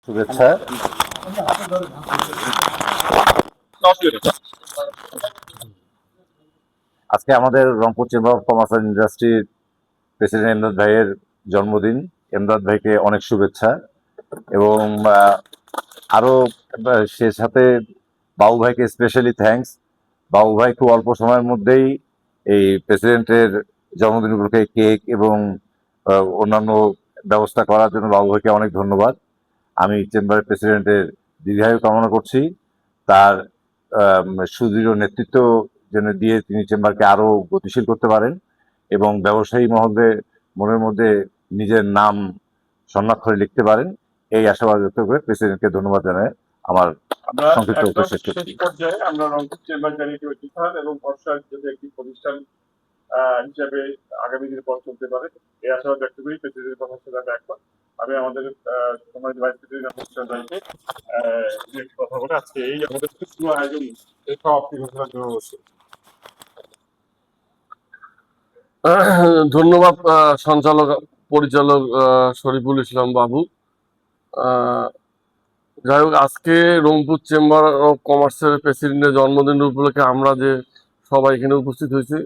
শুভেচ্ছা। আজকে আমাদের Rangpur chamber of commerce and ইন্ডাস্ট্রির প্রেসিডেন্ট এমদাদ ভাইয়ের জন্মদিন। এমদাদ ভাইকে অনেক শুভেচ্ছা এবং আরো সে সাথে বাবু ভাইকে স্পেশালি থ্যাঙ্কস। বাবু ভাই খুব অল্প সময়ের মধ্যেই এই প্রেসিডেন্টের জন্মদিন উপলক্ষে কেক এবং অন্যান্য ব্যবস্থা করার জন্য বাবু ভাইকে অনেক ধন্যবাদ। আমি চেম্বারের প্রেসিডেন্টের দীর্ঘায়ু কামনা করছি, তার সুদৃঢ় নেতৃত্ব যেন দিয়ে তিনি চেম্বারকে আরো গতিশীল করতে পারেন এবং ব্যবসায়ী মনের মধ্যে নিজের নাম স্বর্ণাক্ষরে লিখতে পারেন, এই আশাবাদ ব্যক্ত করে প্রেসিডেন্টকে ধন্যবাদ জানাই আমার সংক্ষিপ্ত উত্তর শেষ করছি। পর্যায়ে আমরা রংপুর চেম্বার চ্যারিটি প্রতিষ্ঠান এবং বর্ষার যদি একটি প্রতিষ্ঠান হিসাবে আগামী দিনে পথ চলতে পারে এই আশাবাদ ব্যক্ত করি। প্রেসিডেন্টের কথা সাথে একমত। আমি আমাদের সমাজ ভাইস প্রেসিডেন্ট কথা বলে আজকে এই আমাদের সুষ্ঠু আয়োজন সমাপ্তি ঘোষণার জন্য অবশ্যই ধন্যবাদ সঞ্চালক পরিচালক শরীফুল ইসলাম বাবু। যাই হোক, আজকে রংপুর চেম্বার অফ কমার্সের প্রেসিডেন্টের জন্মদিন উপলক্ষে আমরা যে সবাই এখানে উপস্থিত হয়েছি,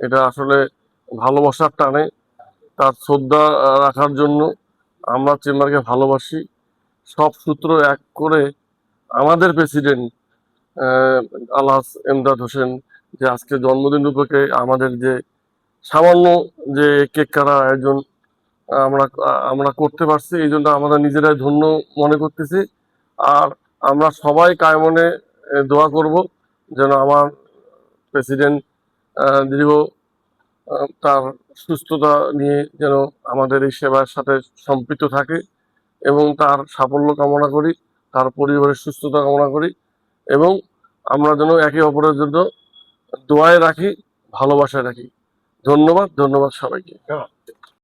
এটা আসলে ভালোবাসার টানে তার শ্রদ্ধা রাখার জন্য। আমরা চেম্বারকে ভালোবাসি। সব সূত্র এক করে আমাদের প্রেসিডেন্ট আলহাজ এমদাদ হোসেন যে আজকে জন্মদিন উপলক্ষে আমাদের যে সামান্য যে কেক কাটা আয়োজন আমরা করতে পারছি, এই জন্য আমরা নিজেরাই ধন্য মনে করতেছি। আর আমরা সবাই কায়মনে দোয়া করব যেন আমার প্রেসিডেন্ট দীর্ঘ তার সুস্থতা নিয়ে যেন আমাদের এই সেবার সাথে সম্পৃক্ত থাকে এবং তার সাফল্য কামনা করি, তার পরিবারের সুস্থতা কামনা করি এবং আমরা যেন একে অপরের জন্য দোয়ায় রাখি, ভালোবাসায় রাখি। ধন্যবাদ সবাইকে।